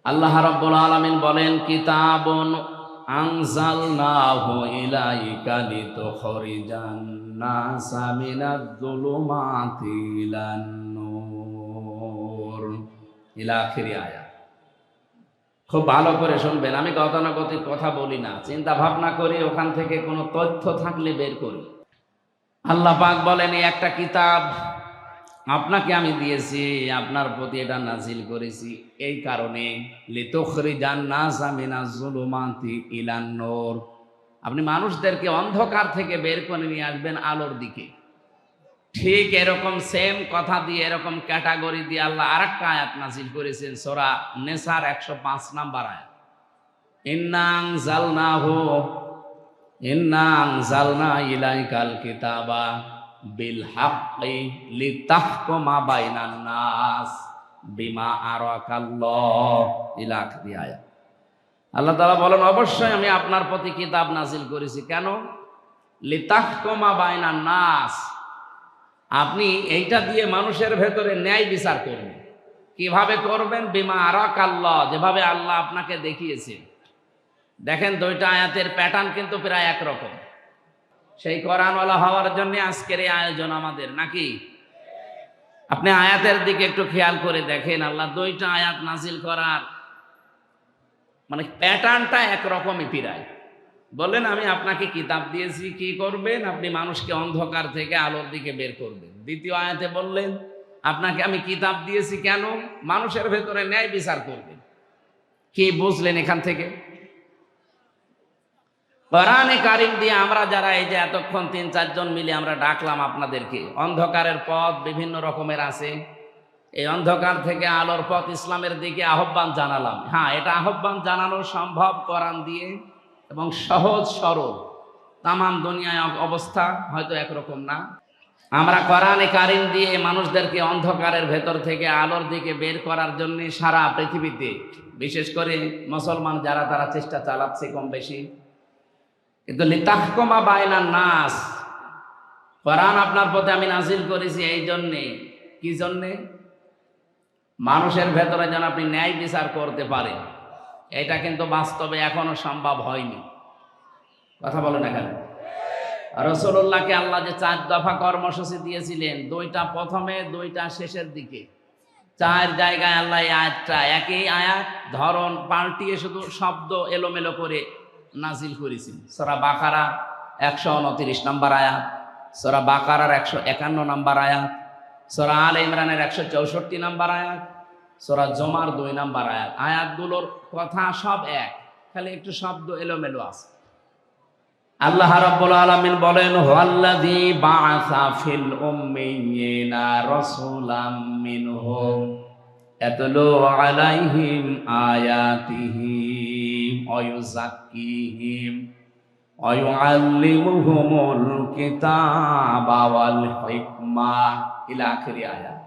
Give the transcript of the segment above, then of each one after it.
আল্লাহ রাব্বুল আলামিন বলেন, কিতাবুন আনজালনাহু ইলাইকা লিতুখরিজান নাসা মিনাজ-যুলুমাতি ইলান-নূর ইলা আখিরি আয়াত। খুব ভালো করে শুনবেন, আমি গতানুগতিক কথা বলি না, চিন্তা ভাবনা করি, ওখান থেকে কোনো তথ্য থাকলে বের করি। আল্লাহ পাক বলেন, এই একটা কিতাব আপনাকে আমি দিয়েছি, আপনার প্রতি এটা নাজিল করেছি এই কারণে, লিতুখরিজান নাসা মিনাজ-যুলুমাতি ইলান-নূর, আপনি মানুষদেরকে অন্ধকার থেকে বের করে নিয়ে আসবেন আলোর দিকে। ঠিক এরকম সেম কথা দিয়ে, এরকম ক্যাটাগরি দিয়ে আল্লাহ আরেকটা আয়াত নাজিল করেছেন, সূরা নেসার 105 নম্বর আয়াত, ইন্না আনজালনা ইলাইকাল কিতাবা বিল হাক্কি লিতাহকুমা বাইনান নাস বিমা আরাকাল্লাহ ইলা আখিরি আয়াত। আল্লাহ তাআলা বলেন, অবশ্যই আমি আপনার প্রতি কিতাব নাজিল করেছি, কেন? লিতাহকুমা বাইনান নাস, আপনি এইটা দিয়ে মানুষের ভেতরে ন্যায় বিচার করবেন। কিভাবে করবেন? বিমা আরাকাল্লাহ, যেভাবে আল্লাহ আপনাকে দেখিয়েছে। দেখেন, দুইটা আয়াতের প্যাটার্ন কিন্তু প্রায় একরকম। সেই কোরআনওয়ালা হওয়ার জন্য আজকের এই আয়োজন আমাদের, নাকি? আপনি আয়াতের দিকে একটু খেয়াল করে দেখেন, আল্লাহ দুইটা আয়াত নাজিল করার মানে প্যাটার্নটা একরকমই প্রায়। বললেন, আমি আপনাকে কিতাব দিয়েছি, কি করবেন? আপনি মানুষকে অন্ধকার থেকে আলোর দিকে বের করবেন। দ্বিতীয় আয়াতে বললেন, আপনাকে আমি কিতাব দিয়েছি কেন? মানুষের ভেতরে ন্যায় বিচার করবেন। কি বুঝলেন এখান থেকে? কোরআনে কারিম দিয়ে আমরা যারা এই যে এতক্ষণ 3-4 জন মিলে আমরা ডাকলাম আপনাদেরকে, অন্ধকারের পথ বিভিন্ন রকমের আছে, এই অন্ধকার থেকে আলোর পথ ইসলামের দিকে আহ্বান জানালাম। হ্যাঁ, এটা আহ্বান জানানো সম্ভব কোরআন দিয়ে এবং সহজ সরল। তামাম দুনিয়ায় অবস্থা হয়তো একরকম না। আমরা কোরআনে কারিম দিয়ে মানুষদেরকে অন্ধকারের ভেতর থেকে আলোর দিকে বের করার জন্য সারা পৃথিবীতে, বিশেষ করে মুসলমান যারা, তারা চেষ্টা চালাচ্ছে কম বেশি। কিন্তু লিতাহকুমা বাইনান নাস, কোরআন আপনার প্রতি আমি নাজিল করেছি এই জন্যে। কি জন্যে? মানুষের ভেতরে যেন আপনি ন্যায় বিচার করতে পারেন। এটা কিন্তু বাস্তবে এখনো সম্ভব হয়নি। কথা বলেন না কেন? রাসূলুল্লাহকে আল্লাহ যে 4 দফা কর্মসূচি দিয়েছিলেন, 2টা প্রথমে, 2টা শেষের দিকে, 4 জায়গায় আল্লাহ এই আয়াতটা, একই আয়াত ধরন পাল্টিয়ে শুধু শব্দ এলোমেলো করে নাজিল করেছেন। সূরা বাকারা 129 নম্বর আয়াত, সূরা বাকারার 151 নম্বর আয়াত, সূরা আলে ইমরানের 164 নম্বর আয়াত, সূরা জুমার 2 নম্বর আয়াত। আয়াতগুলোর কথা সব এক, খালি একটু শব্দ এলোমেলো আছে। আল্লাহ রাব্বুল আলামিন বলেন, হুয়াল্লাযী বাআসা ফিল উম্মিয়িনা রাসূলাম মিনহুম ইয়াতলু আলাইহিম আয়াতিহি ওয়া ইউযাক্কিহিম ওয়া ইউআল্লিমুহুমুল কিতাবা ওয়াল হিকমা ইলা আখিরি আয়াত।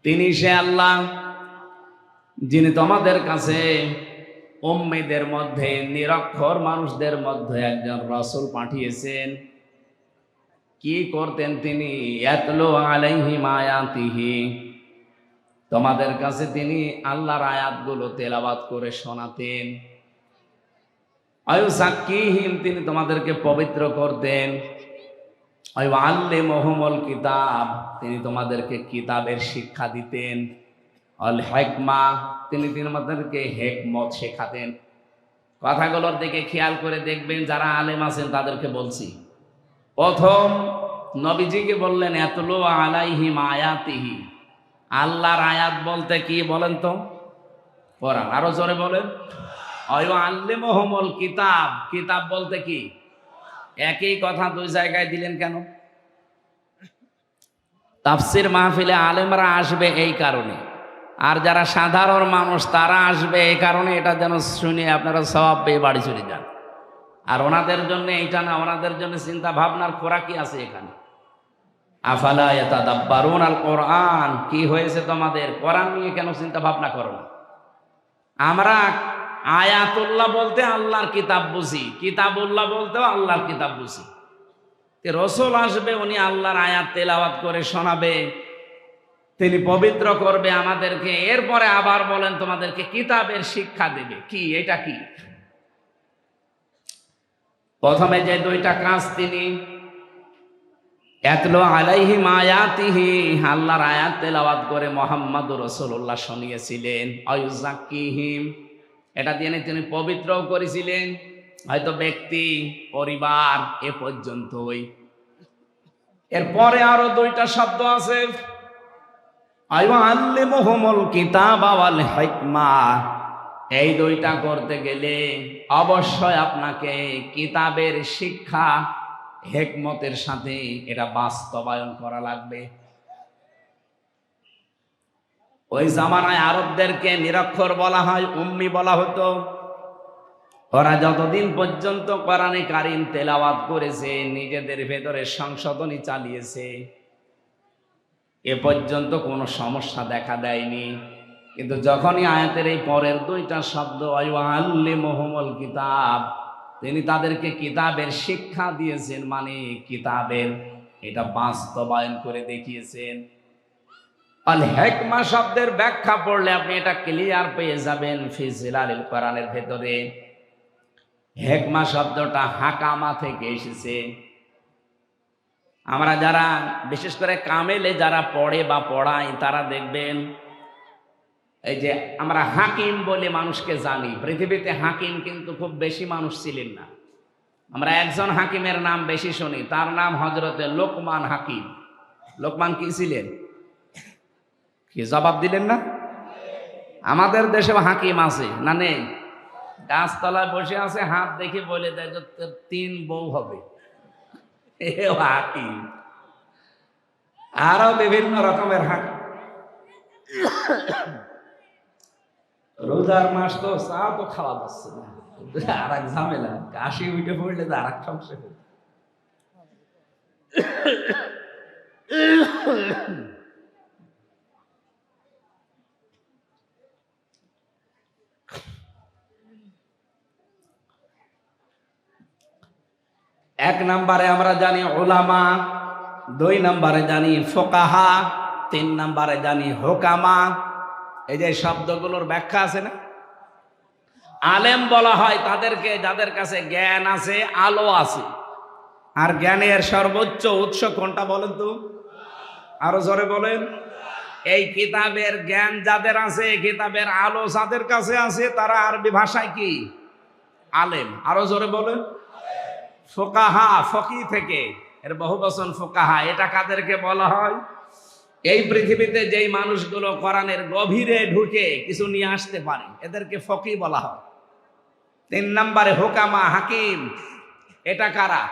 তিনি সে আল্লাহ যিনি তোমাদের কাছে উম্মীদের মধ্যে, নিরক্ষর মানুষদের মধ্যে একজন রাসূল পাঠিয়েছেন। কি করতেন তিনি? ইয়াতলু আলাইহিম আয়াতিহি, তোমাদের কাছে তিনি আল্লাহর আয়াতগুলো তেলাওয়াত করে শোনাতেন। আয়ুযাক্কিহিম, তিনি তোমাদেরকে পবিত্র করতেন। আল্লিমুহুমুল কিতাব, তিনি তোমাদেরকে কিতাবের শিক্ষা দিতেন। আল হিকমা, তিনি তোমাদেরকে হিকমত শেখাতেন। কথাগুলোর দিকে খেয়াল করে দেখবেন, যারা আলেম আছেন তাদেরকে বলছি। প্রথম নবীজিকে বললেন ইয়াতলু আলাইহিম আয়াতিহি, আল্লাহর আয়াত বলতে কি বলেন তো? কোরআন। আরো জোরে বলেন। আল্লিমুহুমুল কিতাব, কিতাব বলতে কি? একই কথা 2 জায়গায় দিলেন কেন? তাফসীর মাহফিলে আলেমরা আসবে এই কারণে, আর যারা সাধারণ মানুষ তারা আসবে এই কারণে, এটা যেন শুনে আপনারা সওয়াব পেয়ে বাড়ি চলে যান। আর ওনাদের জন্য এইটা না, ওনাদের জন্য চিন্তা ভাবনার খোরাকি আছে এখানে। আফালা ইয়াতাদাব্বারুন আল কোরআন, কি হয়েছে তোমাদের? কোরআন নিয়ে কেন চিন্তা ভাবনা করো না? আমরা আয়াতুল্লাহ বলতে আল্লাহর কিতাব বুঝি, কিতাবুল্লাহ বলতেও আল্লাহর কিতাব বুঝি। রাসূল আসবে, উনি আল্লাহর আয়াত তেলাওয়াত করে শোনাবে, তিনি পবিত্র করবে আমাদেরকে, এরপরে আবার বলেন তোমাদেরকে কিতাবের শিক্ষা দেবে। কি এটা? কি প্রথমে যে দুইটা কাজ তিনি ইয়াতলু আলাইহিম আয়াতিহি, আল্লাহর আয়াত তেলাওয়াত করে মুহাম্মদুর রাসূলুল্লাহ শুনিয়েছিলেন। আয়ুযাক্কিহিম, এটা দিয়ে তিনি পবিত্রও করেছিলেন, হয়তো ব্যক্তি পরিবার এ পর্যন্তই। এরপরে আরো দুইটা শব্দ আছে, আইয়ুআল্লিমুহুমুল কিতাবা ওয়াল হিকমা। এই দুইটা করতে গেলে অবশ্যই আপনাকে কিতাবের শিক্ষা হিকমতের সাথে এটা বাস্তবায়ন করা লাগবে। ওই জামানায় আরবদেরকে নিরক্ষর বলা হয়, উম্মি বলা হতো। ওরা যতদিন পর্যন্ত কোরআনে কারীম তেলাওয়াত করেছে, নিজেদের ভেতরে সংশোধনী চালিয়েছে, এ পর্যন্ত কোনো সমস্যা দেখা দেয়নি। কিন্তু যখনই আয়াতের এই পরের দুইটা শব্দ আল্লিমুহুমুল কিতাব, তিনি তাদেরকে কিতাবের শিক্ষা দিয়েছেন, মানে কিতাবের এটা বাস্তবায়ন করে দেখিয়েছেন। আল হিকমা শব্দের ব্যাখ্যা পড়লে আপনি এটা ক্লিয়ার পেয়ে যাবেন ফি জিলালিল কোরআনের ভেতরে। হিকমা শব্দটা হাকামা থেকে এসেছে। আমরা যারা বিশেষ করে কামেলে যারা পড়ে বা পড়াই, তারা দেখবেন এই যে আমরা হাকিম বলে মানুষকে জানি, পৃথিবীতে হাকিম কিন্তু খুব বেশি মানুষ ছিলেন না। আমরা একজন হাকিমের নাম বেশি শুনি, তার নাম হযরতে লোকমান হাকিম। লোকমান কি ছিলেন? কি জবাব দিলেন না? আমাদের দেশেও হাকিম আছে না নেই? গাছতলায় বসে আছে, হাত দেখে বলে দেয় যে 3 বউ হবে, এও হাকিম। আরো বিভিন্ন রকমের হাকিম। রোজার মাস তো চা তো খাওয়া যাচ্ছে না, আর এক ঝামেলা, কাশি উঠে পড়লে তো আর এক সমস্যা। এক নম্বরে আমরা জানি উলামা, 2 নম্বরে জানি ফুকাহা, 3 নম্বরে জানি হুকামা। এই যে শব্দগুলোর ব্যাখ্যা আছে না, আলেম বলা হয় তাদেরকে যাদের কাছে জ্ঞান আছে, আলো আছে। আর জ্ঞানের সর্বোচ্চ উৎস কোনটা বলেন তো? আরো জোরে বলেন। এই কিতাবের জ্ঞান যাদের আছে, কিতাবের আলো যাদের কাছে আছে, তারা আরবি ভাষায় কি? আলেম। আরো জোরে বলেন। ফুকাহা, ফকি থেকে এর বহুবচন ফুকাহা। এটা কাদেরকে বলা হয়? এই পৃথিবীতে যেই মানুষগুলো কোরআনের গভীরে ঢুকে কিছু নিয়ে আসতে পারে, এদেরকে ফকি বলা হয়। 3 নম্বরে হুকামা, হাকিম। এটা কারা?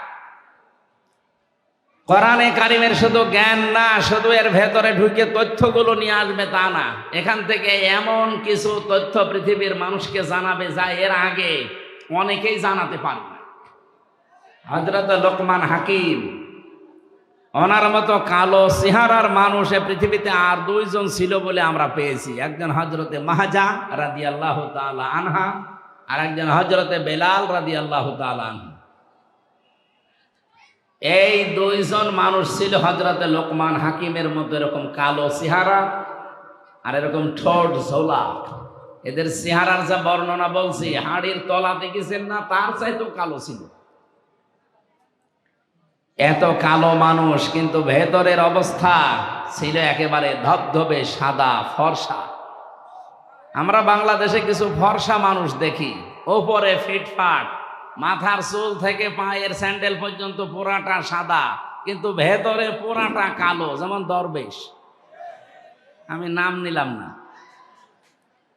কোরআনে কারিমের শুধু জ্ঞান না, শুধু এর ভেতরে ঢুকে তথ্যগুলো নিয়ে আসবে তা না, এখান থেকে এমন কিছু তথ্য পৃথিবীর মানুষকে জানাবে যা এর আগে অনেকেই জানাতে পারে না। হযরত লোকমান হাকিম, ওনার মতো কালো চেহারার মানুষ এ পৃথিবীতে আর 2 জন ছিল বলে আমরা পেয়েছি। একজন হযরতে মাহজা রাদিয়াল্লাহু তাআলা আনহা, আর একজন হযরতে বেলাল রাদিয়াল্লাহু তাআলা আনহু। এই 2 জন মানুষ ছিল হযরতে লোকমান হাকিমের মতো এরকম কালো চেহারা আর এরকম ঠোঁট ঝোলা। এদের চেহারার যা বর্ণনা বলছি, হাড়ির তলা দেখেছেন না, তার চাইতেও কালো ছিল। এত কালো মানুষ, কিন্তু ভেতরের অবস্থা ছিল একেবারে ধবধবে সাদা ফর্সা। আমরা বাংলাদেশে কিছু ফর্সা মানুষ দেখি, ওপরে ফিটফাট, মাথার চুল থেকে পায়ের স্যান্ডেল পর্যন্ত পুরাটা সাদা, কিন্তু ভেতরে পুরাটা কালো, যেমন দরবেশ। আমি নাম নিলাম না।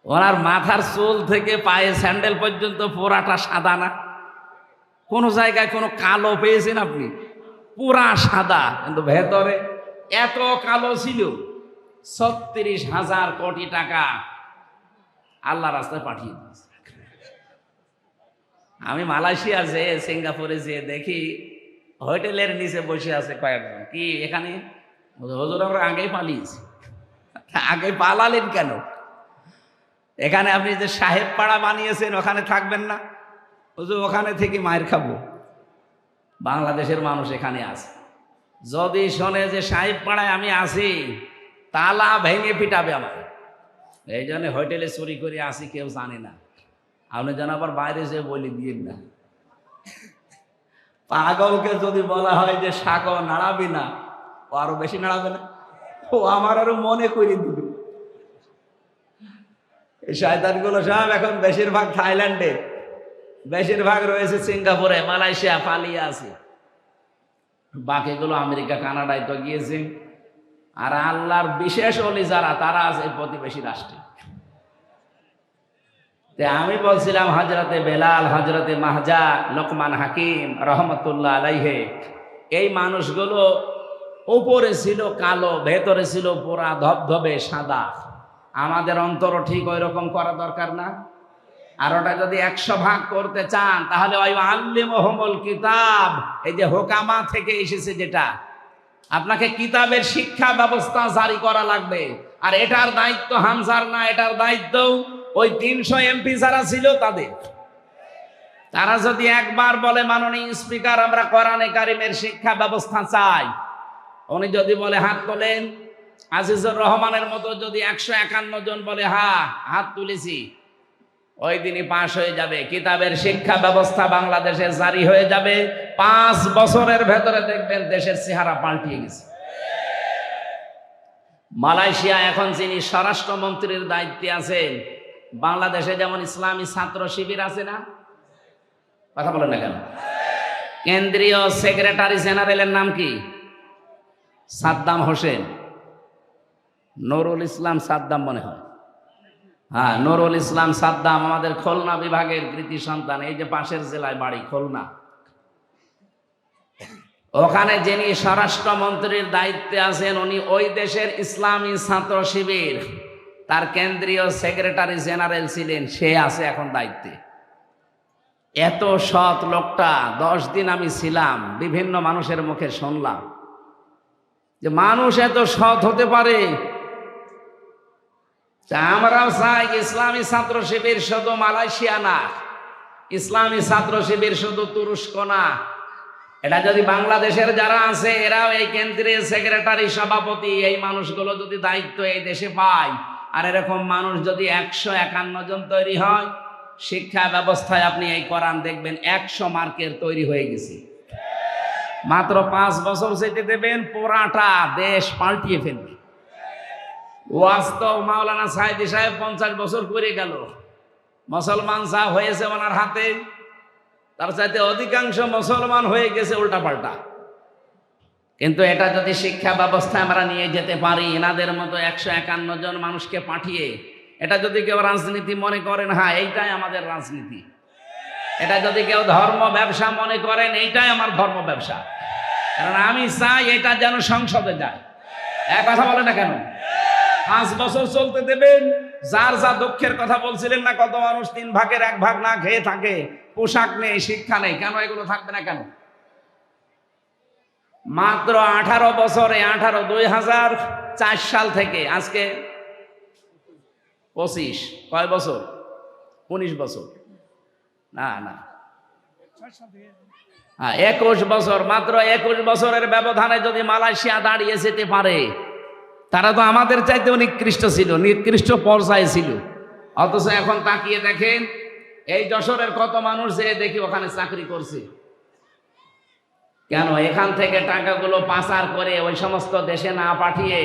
ওনার মাথার চুল থেকে পায়ের স্যান্ডেল পর্যন্ত পুরাটা সাদা না? কোন জায়গায় কোনো কালো পেয়েছেন আপনি? পুরা সাদা, কিন্তু ভেতরে এত কালো ছিল। 36,000 কোটি টাকা আল্লাহ রাস্তায় পাঠিয়ে দিয়েছে। আমি মালয়েশিয়া যেয়ে, সিঙ্গাপুরে যেয়ে দেখি হোটেলের নিচে বসে আছে কয়েকজন। কি এখানে? হুজুর আমরা আগেই পালিয়েছি। আগে পালালেন কেন? এখানে আপনি যে সাহেব পাড়া বানিয়েছেন, ওখানে থাকবেন না? হুজুর ওখানে থেকে মায়ের খাবো। বাংলাদেশের মানুষ এখানে আছে, যদি শোনে যে সাহেব পাড়ায় আমি আছি, তালা ভেঙে পিটাবে আমাকে। এই জন্য হোটেলে চুরি করে আসি, কেউ জানে না। আপনি যেন আবার বাইরে যে বলি দিন না। পাগলকে যদি বলা হয় যে শাক নাড়াবি না, ও আরো বেশি নাড়াবে না, ও আমার আরো মনে করে দিবে। এই শয়তানগুলো সব এখন বেশিরভাগ থাইল্যান্ডে, বেশিরভাগ রয়েছে সিঙ্গাপুরে, মালয়েশিয়া, পালিয়ে আছে। বাকিগুলো আমেরিকা, কানাডায় তো গিয়েছে। আর আল্লাহর বিশেষ ওলি যারা, তারা আছে প্রতিবেশী রাষ্ট্রে। আমি বলছিলাম হযরতে বেলাল, হযরতে মাহজা, লোকমান হাকিম রহমতুল্লাহ আলাইহে, এই মানুষগুলো উপরে ছিল কালো, ভেতরে ছিল পুরা ধবধবে সাদা। আমাদের অন্তরও ঠিক ওই রকম করা দরকার না? আর ওটা যদি 100 ভাগ করতে চান, তাহলে ওই আল্লিমুহুমুল কিতাব, এই যে হোকামা থেকে এসেছে, যেটা আপনাকে কিতাবের শিক্ষা ব্যবস্থা জারি করা লাগবে। আর এটার দায়িত্ব হামজার না, এটার দায়িত্ব ওই 300 এমপি যারা ছিল তাদের। তারা যদি একবার বলে, মাননীয় স্পিকার, আমরা কোরআনে কারিমের শিক্ষা ব্যবস্থা চাই, উনি যদি বলে হাত তোলেন, আজিজুর রহমানের মতো যদি 151 জন বলে হ্যাঁ হাত তুলেছি, ওই দিনই পাশ হয়ে যাবে। কিতাবের শিক্ষা ব্যবস্থা বাংলাদেশে জারি হয়ে যাবে। 5 বছরের ভেতরে দেখবেন দেশের চেহারা পাল্টিয়ে গেছে। মালয়েশিয়া এখন যিনি স্বরাষ্ট্রমন্ত্রীর দায়িত্বে আছেন, বাংলাদেশে যেমন ইসলামী ছাত্র শিবির আছে না, কথা বলেন না কেন? কেন্দ্রীয় সেক্রেটারি জেনারেলের নাম কি? সাদ্দাম হোসেন, নুরুল ইসলাম সাদ্দাম মনে হয়। হ্যাঁ, নুরুল ইসলাম সাদ্দাম আমাদের খুলনা বিভাগের কৃতি সন্তান। এই যে পাশের জেলায় বাড়ি খুলনা, ওখানে যিনি স্বরাষ্ট্রমন্ত্রীর দায়িত্বে আছেন, উনি ওই দেশের ইসলামী ছাত্র শিবির, তার কেন্দ্রীয় সেক্রেটারি জেনারেল ছিলেন। সে আছে এখন দায়িত্বে। এত সৎ লোকটা, 10 দিন আমি ছিলাম, বিভিন্ন মানুষের মুখে শুনলাম যে মানুষ এত সৎ হতে পারে। তা আমরাও চাই ইসলামী ছাত্র শিবির শুধু মালয়েশিয়া না, ইসলামী ছাত্র শিবির শুধু তুরস্ক না, এটা যদি বাংলাদেশের যারা আছে এরাও এই কেন্দ্রীয় সেক্রেটারি, সভাপতি, এই মানুষগুলো যদি দায়িত্ব এই দেশে পায়, আর এরকম মানুষ যদি 151 জন তৈরি হয়, শিক্ষা ব্যবস্থায় আপনি এই কোরআন দেখবেন 100 মার্কের তৈরি হয়ে গেছে। মাত্র 5 বছর যেতে দেবেন, পুরাটা দেশ পাল্টিয়ে ফেলবে। ওয়াস্তব মাওলানা সাইদি সাহেব 50 বছর করে গেল, মুসলমান যা হয়েছে ওনার হাতে, তার চাইতে অধিকাংশ মুসলমান হয়ে গেছে উল্টাপাল্টা। কিন্তু এটা যদি শিক্ষা ব্যবস্থা আমরা নিয়ে যেতে পারি, এনাদের মতো 151 জন মানুষকে পাঠিয়ে, এটা যদি কেউ রাজনীতি মনে করেন, হ্যাঁ এইটাই আমাদের রাজনীতি, এটা যদি কেউ ধর্ম ব্যবসা মনে করেন, এইটাই আমার ধর্ম ব্যবসা, কারণ আমি চাই এটা যেন সংসদে যায়। এক কথা বলে না কেন? 5 বছর চলতে দেবেন। যার যা দুঃখের কথা বলছিলেন না, কত মানুষ 3 ভাগের 1 ভাগ না খেয়ে থাকে, পোশাক নেই, শিক্ষা নেই, কেন এগুলো থাকবে না কেন? মাত্র 18 বছরে, 2004 সাল থেকে আজকে 25, কয় বছর? 19 বছর না, 21 বছর। মাত্র 21 বছরের ব্যবধানে যদি মালয়েশিয়া দাঁড়িয়ে যেতে পারে, তারা তো আমাদের চাইতেও নিকৃষ্ট ছিল, নিকৃষ্ট পর্যায়ে ছিল। অথচ এখন তাকিয়ে দেখেন, এই যশোরের কত মানুষ যে দেখি ওখানে চাকরি করছে। কেন? এখান থেকে টাকাগুলো পাচার করে ওই সমস্ত দেশে না পাঠিয়ে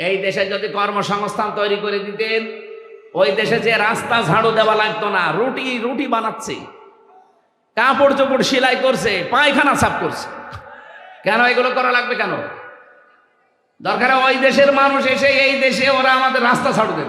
এই দেশে যদি কর্মসংস্থান তৈরি করে দিতেন, ওই দেশে যে রাস্তা ঝাড়ু দেওয়া লাগতো না, রুটি বানাচ্ছে, কাপড় চোপড় সেলাই করছে, পায়খানা সাফ করছে। কেন এগুলো করা লাগবে? কেন দরকার? ওই দেশের মানুষ এসে এই দেশে ওরা আমাদের রাস্তা ঝাড়ু দেবে।